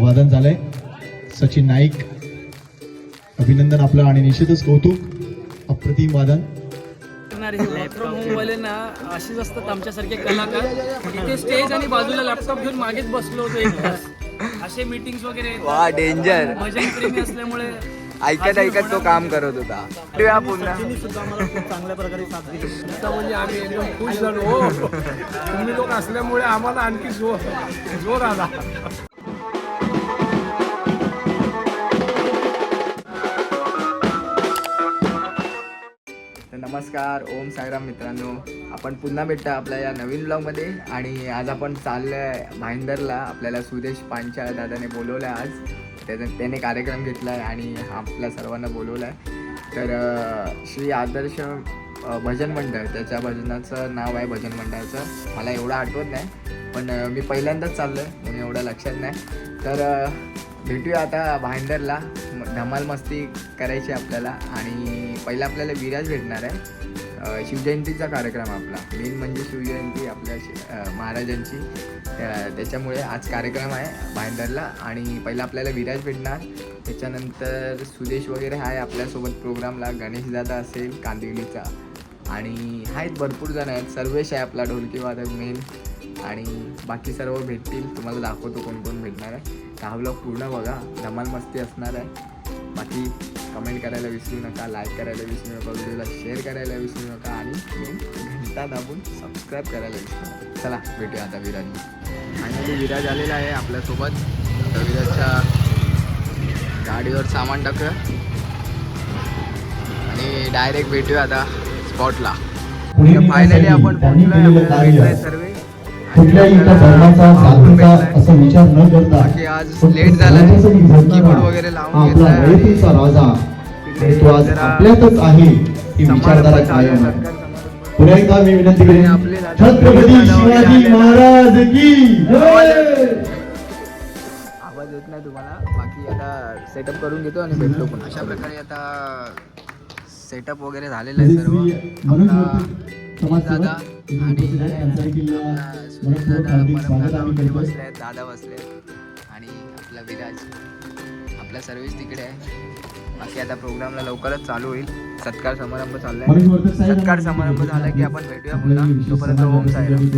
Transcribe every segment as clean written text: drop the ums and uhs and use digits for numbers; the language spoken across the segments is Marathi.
वादन झालंय. सचिन नाईक अभिनंदन आपलं आणि निश्चितच कौतुक. अप्रतिम वादन. ना अशीच असतात आमच्यासारखे कलाकार. इथे स्टेज आणि बाजूला लॅपटॉप घेऊन मागेच बसलो होतो एक तास. असे मीटिंग्स वगैरे वा डेंजर. भजन प्रेमी असल्यामुळे ऐकत ऐकत तो काम करत होता. पुन्हा सुद्धा आम्हाला खूप चांगल्या प्रकारे साथ दिली. म्हणजे आम्ही एकदम खुश झालो. तुम्ही लोक असल्यामुळे आम्हाला आणखी जोर आला. नमस्कार, ओम साईराम मित्रांनो. आपण पुन्हा भेटता आपल्या या नवीन ब्लॉगमध्ये. आणि आज आपण चाललोय भाईंदरला. आपल्याला सुदेश पांचाळ दादाने बोलवलं आहे आज. त्याने कार्यक्रम घेतला आहे आणि आपल्या सर्वांना बोलवलं आहे. तर श्री आदर्श भजन मंडळ, त्याच्या भजनाचं नाव आहे भजन मंडळाचं. मला एवढं आठवत नाही, पण मी पहिल्यांदाच चाललो आहे म्हणून एवढं लक्षात नाही. तर भेटूया आता भाईंदरला. धमाल मस्ती करायची आपल्याला. आणि पहिला आपल्याला विराज भेटणार आहे. शिवजयंतीचा कार्यक्रम आपला मेन म्हणजे शिवजयंती आपल्या महाराजांची. त्याच्यामुळे आज कार्यक्रम आहे भाईंदरला. आणि पहिला आपल्याला विराज भेटणार. त्याच्यानंतर सुदेश वगैरे आहे आपल्यासोबत प्रोग्रामला. गणेशदादा असेल कांदिवलीचा. आणि आहेत भरपूर जण आहेत. सर्वेश आहे आपला ढोलकीवादक मेन. आणि बाकी सर्व भेटतील. तुम्हाला दाखवतो कोण कोण भेटणार आहे. हा ब्लॉग पूर्ण बघा. धमाल मस्ती असणार आहे. बाकी कमेंट करायला विसरू नका, लाईक करायला विसरू नका, व्हिडिओला शेअर करायला विसरू नका आणि घंटा दाबून सबस्क्राईब करायला विसरू नका. चला भेटूया आता विराज. फायनली विराज आलेला आहे आपल्यासोबत. तर विराजच्या गाडीवर सामान टाकूया आणि डायरेक्ट भेटूया आता स्पॉटला. फायनली आपण पोहोचलोय. सर्व कुठल्याही एका धर्माचा जातीचा असा विचार न करता बाकी आज लेट झाला. कीबोर्ड वगैरे लावून आपला रयतेचा राजा तो आज आपल्यातच आहे ही विचारधारा कायम आहे. पुन्हा एकदा मी विनंती करेन, छत्रपती शिवाजी महाराज की जय. आवाज येत नाही तुम्हाला. बाकी आता सेटअप करून घेतो आणि भेटतो पुन्हा. अशा प्रकारे आता सेटअप वगैरे झालेलं आहे सर्व. दादा आणि बसले आहेत, दादा बसले आणि आपला विराज, आपला सर्विस तिकडे आहे. बाकी आता प्रोग्रामला लवकरच चालू होईल. सत्कार समारंभ चाललाय. सत्कार समारंभ झाला की आपण भेटूया पुन्हा. तोपर्यंत ओम साईराम.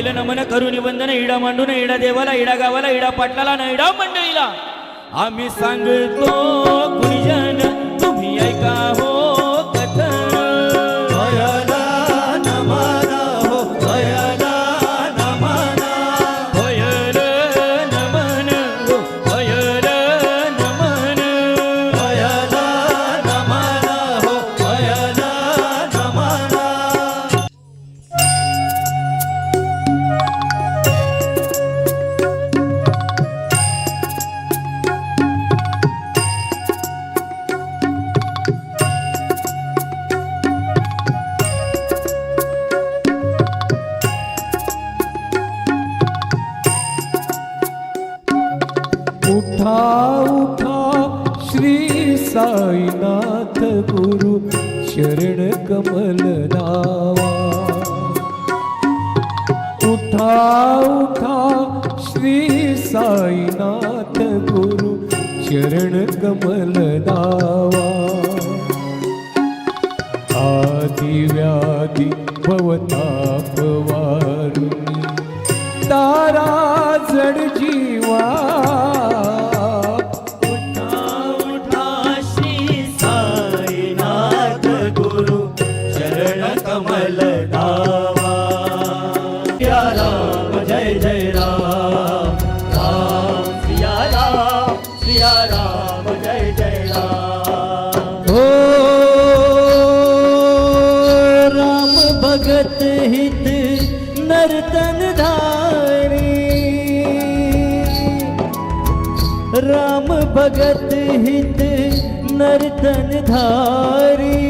नमन करून वंदन इडा मांडून इडा देवाला इडा गावाला इडा पाटलाला न इडा मंडळीला आम्ही सांगतो गुरुजन तुम्ही ऐका हो कथन. साईनाथ गुरु चरण कमल नावा उठा उठा श्री साईनाथ गुरु चरण कमल नावा आदि व्याधि भवताप वारुणी तारा जड जीवा उठा उठा श्री साईनाथ गुरु चरण कमल दावा सिया राम जय जय राम राम सिया राम जय जय राम ओ राम भगत हित नर्तन धारी राम भगत हित नर्तन धारी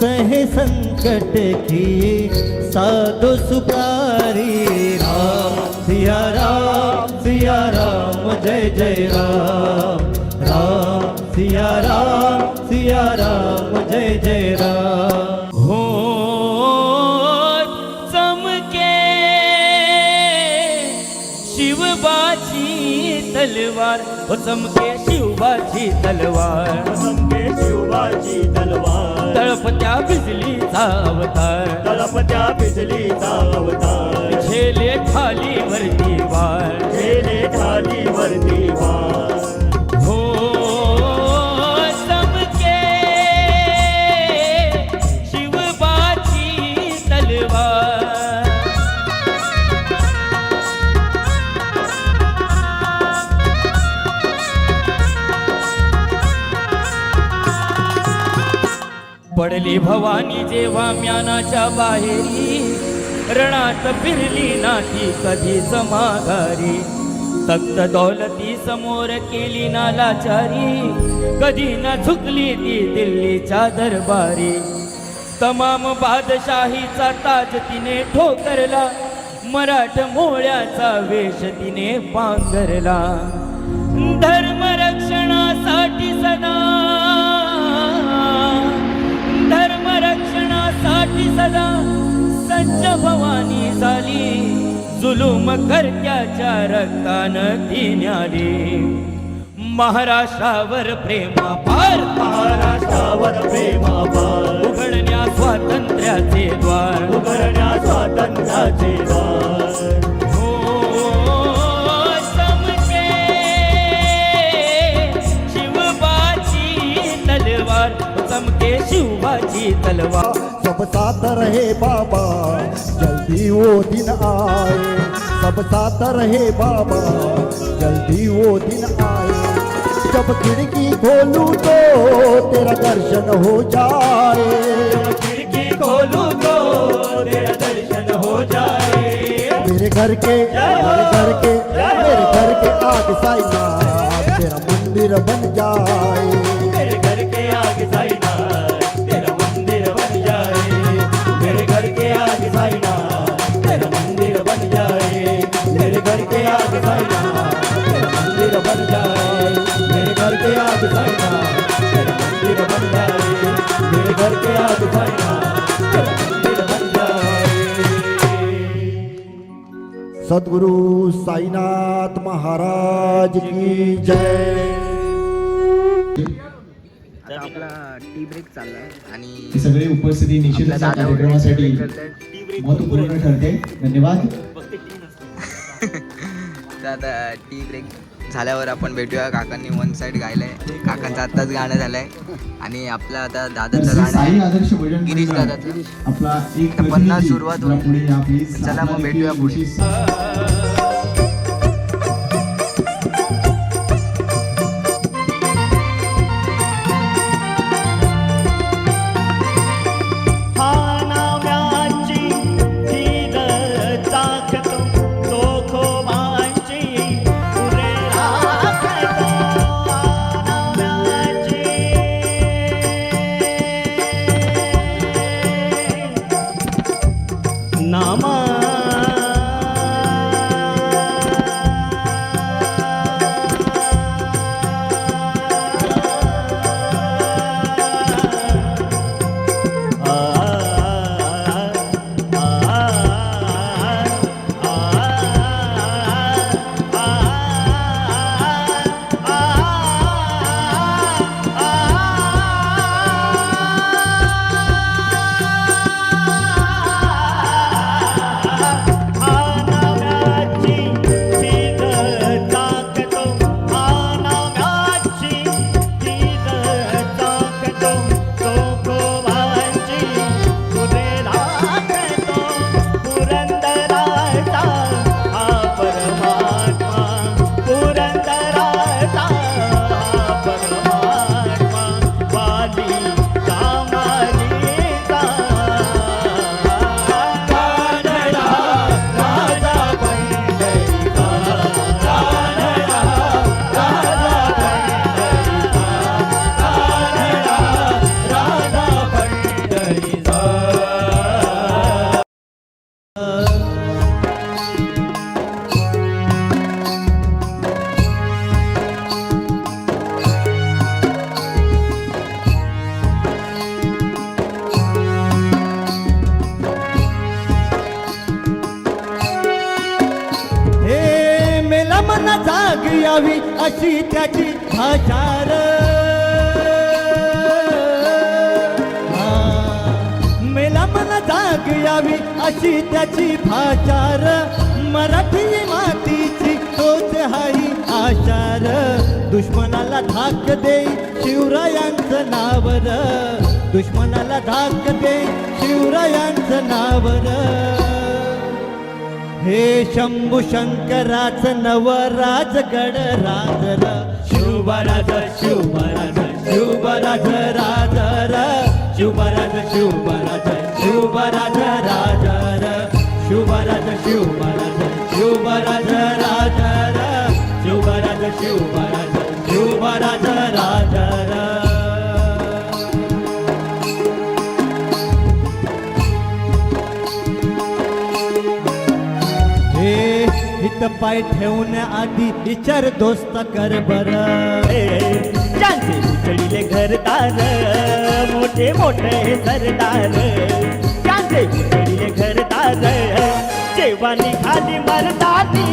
सहे संकट किए साधु सुपारी राम सिया राम जय जय राम राम सिया राम जय जय राम हो चमके शिवबाची तलवार हो चमके शिवबाची तलवार तळपत्या बिजलीचा अवतार झेले खाली वरती वार हो चमके शिवबाची तलवार पडली भवानी जेव्हा म्यानाच्या बाहेरी रणात फिरली नाती कधीच माघारी तख्त दौलती समोर केली ना लाचारी कधी ना झुकली ती दिल्लीच्या दरबारी तमाम बादशाहीचा ताज तिने ठोकरला मराठ मोळ्याचा वेश तिने पांघरला धर्मरक्षणासाठी सदा सज्ज भवानी झाली जुलूम करत्याच्या रक्तानं ती न्याली महाराष्ट्रावर प्रेमापार उघडण्या स्वातंत्र्याचे द्वार हो चमके शिवबाची तलवार चमके शिवबाची तलवार सब साथ रहे बाबा जल्दी वो दिन आए सब साथ रहे बाबा जल्दी वो दिन आए जब खिड़की खोलूं तो तेरा दर्शन हो जाए मेरे घर के आगे साईनाथ तेरा मंदिर बन जाए सद्गुरु साईनाथ महाराज की जय. आता आपला टी ब्रेक चाललाय आणि ही सगळी उपस्थिती निश्चितच या कार्यक्रमासाठी महत्वपूर्ण ठरते. धन्यवाद. तर आता टी ब्रेक झाल्यावर आपण भेटूया. काकांनी वन साईड गायलंय, काकांचं आत्ताच गाणं झालंय आणि आपलं आता दादाचं गाणं साई आहे आदर्श भजन गिरीश मंडळ दादाचं. आपला एक तर 50 प्रतिनिधी सुरुवात होईल. पुढे आपली चला मग भेटूया पुढे. यावी अशी त्याची भाषार मेला मला जाग यावी अशी त्याची भाषार मराठी मातीची तोच हाई आशार दुश्मनाला धाक दे शिवरायांचं नावर दुश्मनाला धाक दे शिवरायांचं नावर हे शंभू शंकराचं नवराजगड राजर शिवराज शिवराज शिवराज राजर शिवराज शिवराज शिवराज राजर शिवराज शिवराज शिवराज राजर शिवराज शिवराज शिवराज राजर हित पाय ठेवण्याआधी विचार दोस्त कर बर ज्यांचे उचडीले घरदार मोठे मोठे सरदार ज्यांचे उचडीले घरदार जेव्हा निघाली मर्दानी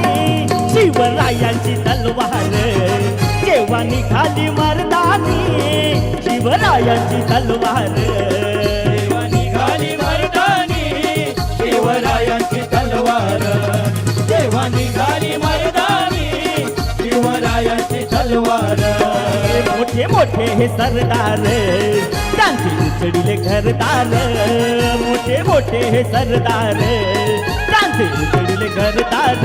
शिवरायांची तलवार जेव्हा निघाली मर्दानी शिवरायांची तलवार जेव्हा निघाली मर्दानी शिवरायांची तलवार जेव्हा निघाली मर्दानी शिवरायांची तलवार मोठे मोठे हे सरदार त्यांचे उचडीले घरदार मोठे मोठे हे सरदार त्यांचे उचडीले घरदार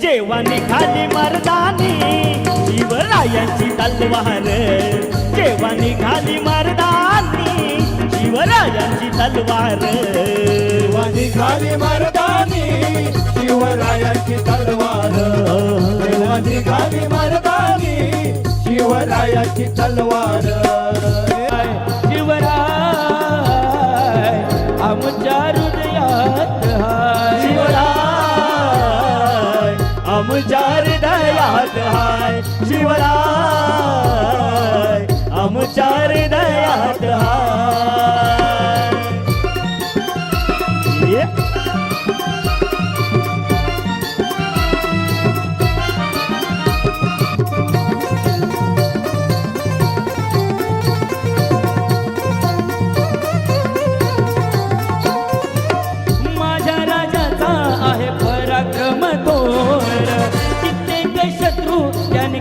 जेव्हा निघाली मर्दानी शिवरायांची तलवार जेव्हा निघाली मर्दानी शिवरायांची तलवार जेव्हा निघाली मर्दानी शिवरायांची तलवार जेव्हा निघाली मर्दानी शिवरायांची तलवार शिवराय आमच्या हृदयात हाय शिवराय आमच्या हृदयात हाय शिवराय आमच्या हृदयात हाय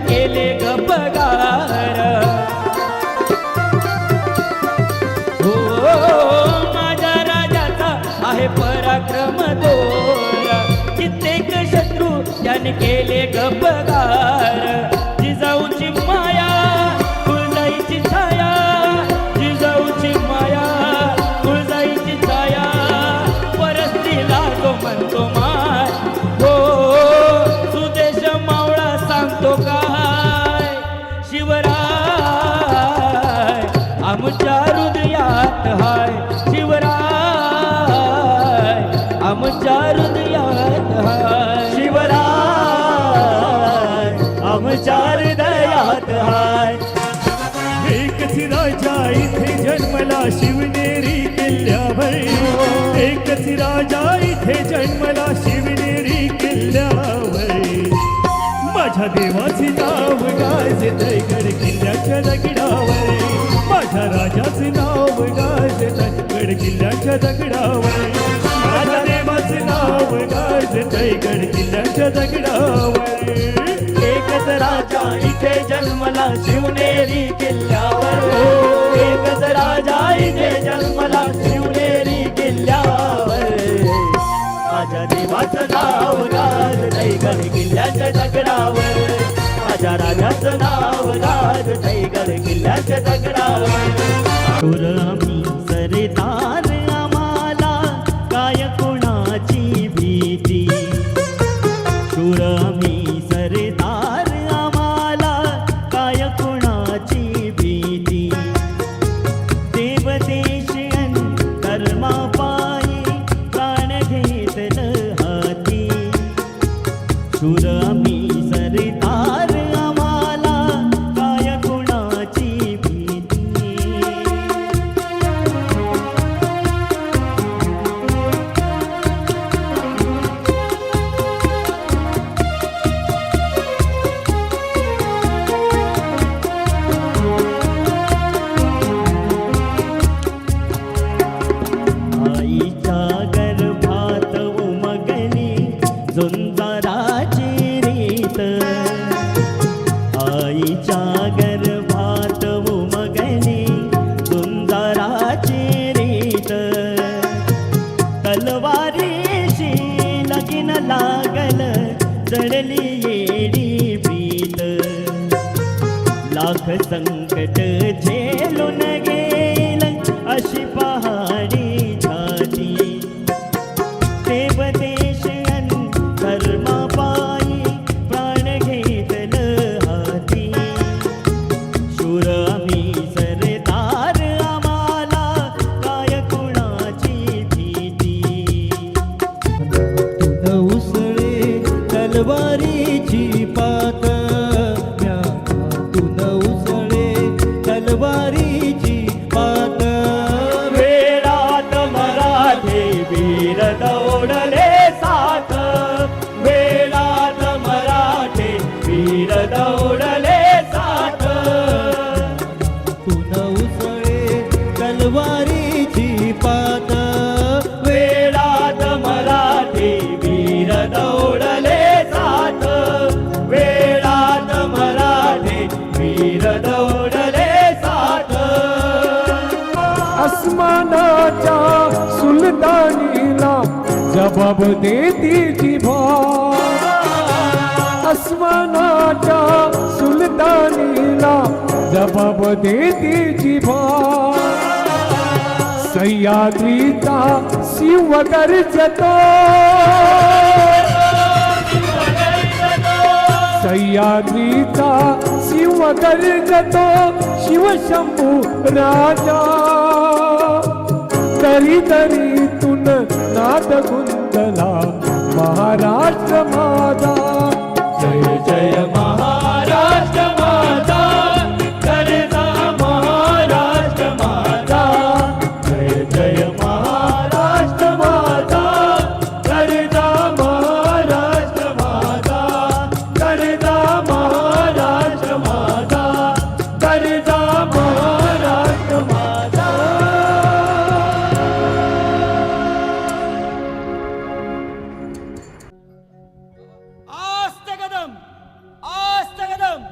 केले ग पगार हो माझ्या राजाचा आहे पराक्रम दोर कित्येक शत्रू त्याने केले ग पगार जिजाऊची माया तुळजाईची छाया जिजाऊची माया तुळजाईची छाया परस्तीला तो म्हणतो माय हो सुदेश मावळा सांगतो काय शिवराय आमच्या हृदयात हाय शिवराय आमच्या हृदयात हाय शिवराय आमच्या हृदयात हाय एकच राजा इथे जन्मला शिवनेरी किल्ल्यावर एकच राजा इथे जन्मला शिवनेरी किल्ल्यावर माझ्या देवाचे नाव गाजतय गड किल्ल्याच्या दगडावर माझ्या राजाचे नाव गाजतय गड किल्ल्याच्या दगडावर माझ्या देवाचे नाव गाजतय गड किल्ल्याच्या दगडावर एकच राजा इथे जन्मला शिवनेरी किल्ल्यावर एकच राजा इथे जन्मला शिवनेरी किल्ल्यावर माझ्या देवाचं नाव गाजतय गड किल्ल्याच्या दगडावर माझ्या राजाचं नाव गाजतय गड किल्ल्याच्या दगडावर आम्ही सरदार आम्हाला काय कोणाची भीती शूर आम्ही सरदार आम्हाला काय कोणाची भीती देव देश धर्मा पायी प्राण घेतलं हाती शूर आम्ही सरदार आम्हाला काय कोणाची भीती जळली येडी प्रीत लाख संकट झेलून गेल अशी पहाडी छाती देव देश अन धर्मा पायी प्राण घेतल हाती शूर आम्ही सरदार आम्हाला काय कुणाची भीती तुन उसळे तलवारीची पात तुन उसळे तलवारीची पात वेळात मराठे वीर दौडले साथ वेळात मराठे वीर दौडले साथ तुन उसळे तलवारीची पात वेळात मराठे वीर दौडले साथ वेळात मराठे वीर दौडले साथ आसमानाच्या सुलतानीला जबाब देती जिभा आसमानाच्या सुलतानीला जबाब देती जिभा सह्याद्रीचा शिव गर्जतो सह्याद्रीचा शिव गर्जतो शिवशंभू राजा तरी तरीतून नाद गुंतला महाराष्ट्र माझा जय जय महाराष्ट्र माझा करता महाराष्ट्र माझा जय जय महाराष्ट्र माझा करता महाराष्ट्र माझा करता महाराष्ट्र माझा करता महाराष्ट्र माझा आस्ते कदम आस्ते कदम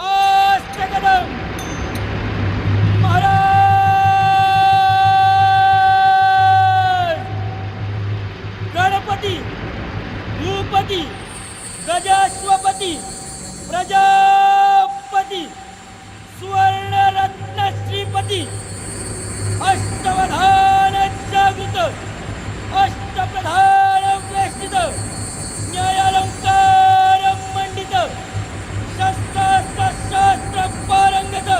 आस्ते कदम महाराज गणपती भूपती गजाश्वपती प्रजापती सुवर्ण रत्न श्रीपती अष्टवधान जागृत अष्टप्रधान वेष्टित न्यायालंकार मंडित शस्त्रास्त्र शास्त्र पारंगत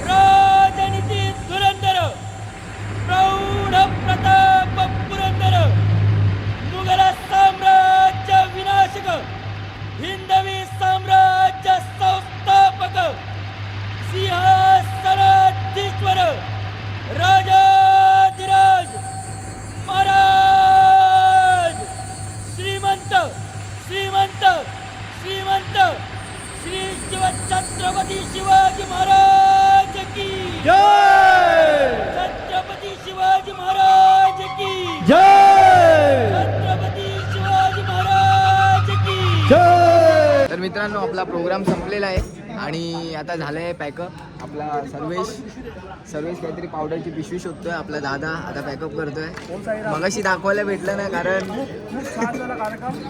राजनीती धुरंधर प्रौढ प्रताप पुरंदर मुघल साम्राज्य विनाशक हिंदवी साम्राज्य संस्थापक सिंहासनाधीश्वर राजाधिराज महाराज श्रीमंत श्रीमंत श्रीमंत श्री छत्रपती शिवाजी महाराज की जय छत्रपती शिवाजी महाराज की जय छत्रपती शिवाजी महाराज की जय. तर मित्रांनो आपला प्रोग्राम संपलेला आहे आणि आता झालं आहे पॅकअप आपला सर्वेश काहीतरी पावडरची पिशवी शोधतोय आपला दादा आता पॅकअप करतोय मगाशी दाखवायला भेटलं ना कारण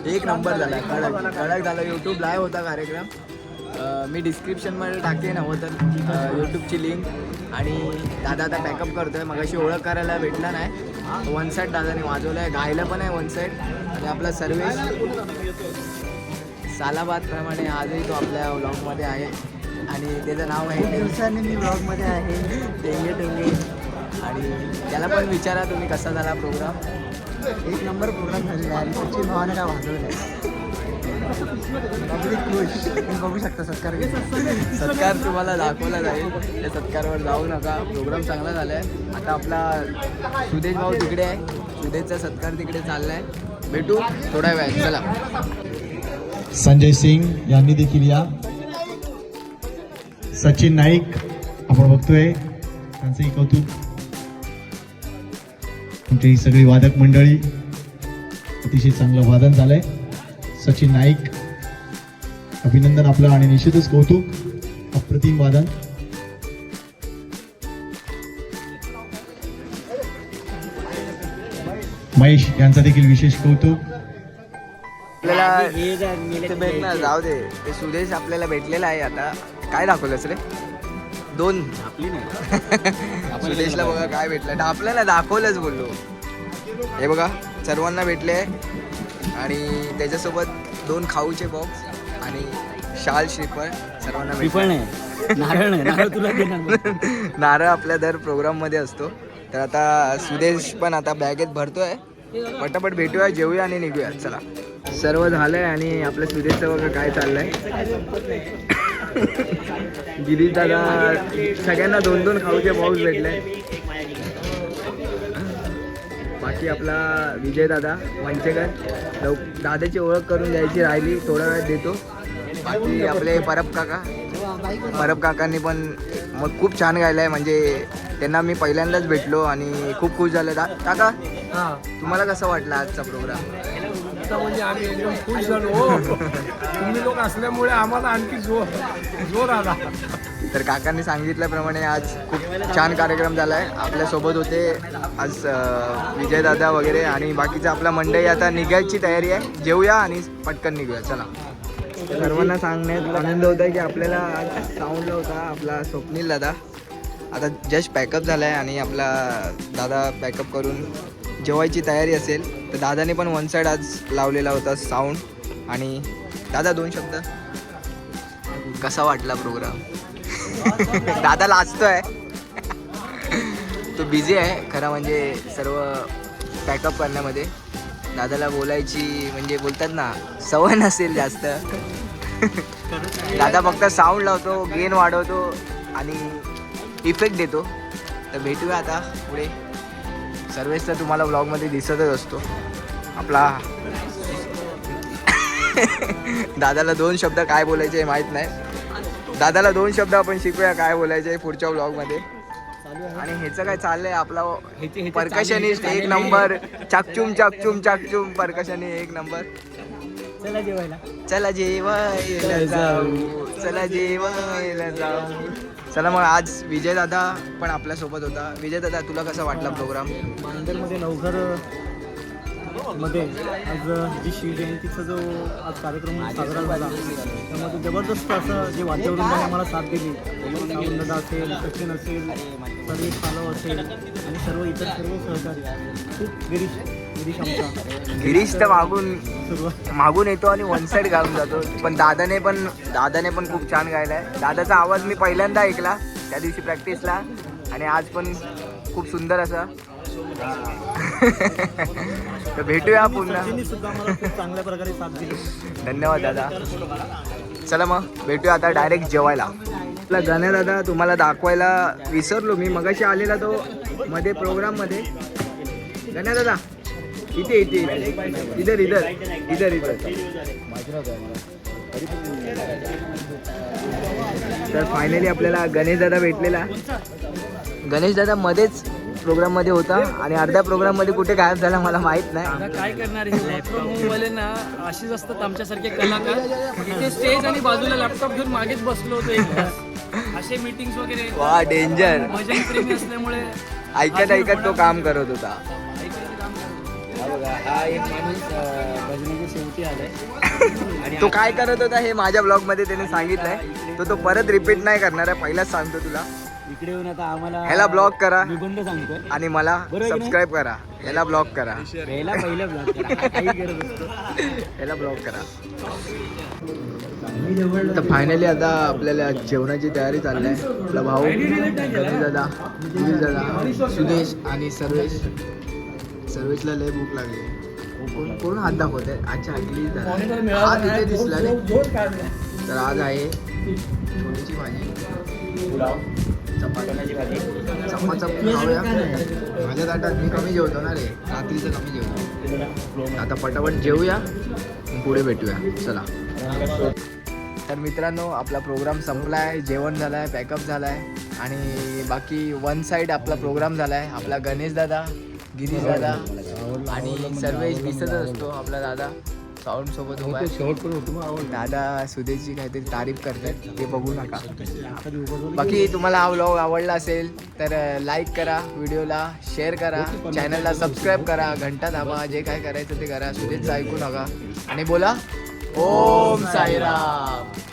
एक नंबर झाला कडक झाला यूट्यूब लाईव्ह होता कार्यक्रम मी डिस्क्रिप्शनमध्ये टाकेन हवं तर यूट्यूबची लिंक आणि दादा आता पॅकअप करतोय मगाशी ओळख करायला भेटला नाही वन साईड दादाने वाजवलं आहे गायला पण आहे वन साईड आणि आपला सर्वेश सालाबादप्रमाणे आजही तो आपल्या व्लॉगमध्ये आहे आणि त्याचं नाव आहे दिवसाने मी व्लॉगमध्ये आहे टेंगे टेंगे आणि त्याला पण विचारा तुम्ही कसा झाला प्रोग्राम एक नंबर प्रोग्राम झालेला आहे सचिन भावाने काय वाजवलं बघू शकता सत्कार तुम्हाला दाखवला जाईल त्या सत्कारवर जाऊ नका प्रोग्राम चांगला झाला आहे आता आपला सुदेश भाऊ तिकडे आहे सुदेशचा सत्कार तिकडे चालला आहे भेटू थोड्या वेळात चला संजय सिंग यांनी देखील या सचिन नाईक आपण बघतोय त्यांचंही कौतुक तुमची ही सगळी वादक मंडळी अतिशय चांगलं वादन झालंय सचिन नाईक अभिनंदन आपलं आणि निश्चितच कौतुक अप्रतिम वादन महेश यांचा देखील विशेष कौतुक आपल्याला ते भेट ना जाऊ दे. ते सुदेश आपल्याला भेटलेला आहे. आता काय दाखवलंस रे? दोन सुदेशला बघा काय भेटलं. आपल्याला दाखवलंच बोललो. हे बघा सर्वांना भेटले आणि त्याच्यासोबत 2 खाऊचे बॉक्स आणि शाल श्रीफळ सर्वांना भेटले. नारळ तुला नारळ आपल्या दर प्रोग्राम मध्ये असतो. तर आता सुदेश पण आता बॅगेत भरतोय. पटापट भेटूया, जेवूया आणि निघूया. चला सर्व झालंय आणि आपल्या सुदेशचं बघा काय चाललंय. गिरीश दादा सगळ्यांना 2-2 खाऊचे बॉक्स भेटले. बाकी आपला विजय दादा मंचेकर दादाची ओळख करून द्यायची राहिली, थोडा वेळ देतो. बाकी आपले परब काकांनी पण मग खूप छान गायलं आहे. म्हणजे त्यांना मी पहिल्यांदाच भेटलो आणि खूप खुश झालं. काका हा तुम्हाला कसं वाटलं आजचा प्रोग्राम? आता म्हणजे आम्ही एकदम खुश झालो हो. तुम्ही लोक असल्यामुळे आम्हाला आणखी जोर आला. तर काकांनी सांगितल्याप्रमाणे आज खूप छान कार्यक्रम झाला आहे. आपल्यासोबत होते आज विजयदादा वगैरे आणि बाकीचं आपला मंडळी. आता निघायची तयारी आहे. जेवूया आणि पटकन निघूया. चला सर्वांना सांगण्यात आनंद होता की आपल्याला आज साऊंडला होता आपला स्वप्नील दादा. आता जस्ट पॅकअप झाला आहे आणि आपला दादा पॅकअप करून जेवायची तयारी असेल. तर दादाने पण 1 साईड आज लावलेला होता साऊंड. आणि दादा 2 शब्द कसा वाटला प्रोग्राम? दादा लाजतोय. तो बिझी आहे खरं म्हणजे सर्व पॅकअप करण्यामध्ये. दादाला बोलायची म्हणजे बोलतात ना सवय नसेल जास्त. दादा फक्त साऊंड लावतो, गेन वाढवतो आणि इफेक्ट देतो. तर भेटूया आता पुढे. सर्वेच तर तुम्हाला व्लॉगमध्ये दिसतच असतो. आपला दादाला 2 शब्द काय बोलायचे माहीत नाही. दादाला 2 शब्द आपण शिकूया काय बोलायचे पुढच्या व्लॉगमध्ये. आणि ह्याचं काय चाललंय आपला परकशनिस्ट 1 नंबर. चाकचूम चाकचूम चाकचूम परकशनी 1 नंबर. चला जेवायला जाऊ. चला मग आज विजय दादा पण आपल्यासोबत होता. विजय दादा तुला कसा वाटला प्रोग्राम? भाईंदरमध्ये लवकर मध्ये आज जी शिवजयंतीचा जो आज कार्यक्रम साजरा झाला त्यामध्ये जबरदस्त असं जे वातावरण त्यांनी आम्हाला साथ दिली. दादा असेल, सचिन असेल, सर्वेश पालव असेल आणि सर्व इतर सर्व सहकारी. खूप गिरीश आमचा गिरीश तर सुरुवात मागून येतो आणि 1 साईड गाऊन जातो. पण दादाने पण खूप छान गायलाय. दादाचा आवाज मी पहिल्यांदा ऐकला त्या दिवशी प्रॅक्टिसला आणि आज पण खूप सुंदर असा. तर भेटूया पुन्हा. सुद्धा आम्हाला खूप चांगल्या प्रकारे साथ दिली. धन्यवाद दादा. चला मग भेटूया आता डायरेक्ट जेवायला. आपला गाण्या दादा तुम्हाला दाखवायला विसरलो मी. मगाशी आलेला तो मध्ये प्रोग्राममध्ये. गाण्या दादा इथे इधर तर फायनली आपल्याला गणेश दादा भेटलेला. गणेश दादा मध्येच प्रोग्राममध्ये होता आणि अर्ध्या प्रोग्राममध्ये कुठे गायब झाला मला माहित नाही. आता काय करणार हे लॅपटॉप होमवाले ना अशीच असतात आमच्यासारखे कलाकार. इथे स्टेज आणि बाजूला लॅपटॉप घेऊन मागेच बसलो होतो एक तास. असे मीटिंग्स वगैरे वा डेंजर. भजन प्रेमी असल्यामुळे ऐकत तो काम करत होता. हा एक माणूस भजनाच्या शेवटी आलाय. तो काय करत होता हे माझ्या ब्लॉग मध्ये त्याने सांगितलंय. तो परत रिपीट नाही करणार आहे. पहिलाच सांगतो तुला. इकडे येऊन आता आम्हाला ह्याला ब्लॉक करा निबंध सांगतोय. आणि मला सबस्क्राईब करा. ह्याला ब्लॉक करा. पहिला ब्लॉग काही करत असतो. ह्याला ब्लॉक करा. तर फायनली आता आपल्याला जेवणाची तयारी चालली आहे. आपला भाऊ गणेश दादा, गिरीश दादा, सुदेश आणि सर्वेशला लय भूक लागली. कोण हात दाखवत आहे? अच्छा गिरीश दादा हात इथे दिसला रे. तर आज आहे छोटीची भाजी, चपाती खाऊया. माझ्या ताटात मी कमी जेवतो ना रे. रात्रीचं कमी जेवतो. आता पटापट जेवूया पुढे भेटूया. चला. तर मित्रांनो आपला प्रोग्राम संपला आहे. जेवण झालं आहे, पॅकअप झाला आहे आणि बाकी 1 साईड आपला प्रोग्राम झाला आहे. आपला गणेश दादा, गिरीश दादा आणि सर्वेश दिसतच असतो आपला दादा. साऊंड सोबत उभा आहे. दादा सुदेशची काहीतरी तारीफ करतात ते बघू नका. बाकी तुम्हाला हा व्लॉग आवडला असेल तर लाईक करा, व्हिडिओला शेअर करा, चॅनलला सबस्क्राईब करा, घंटा दाबा, जे काय करायचं ते करा. सुदेशचं ऐकू नका आणि बोला ओम साईराम.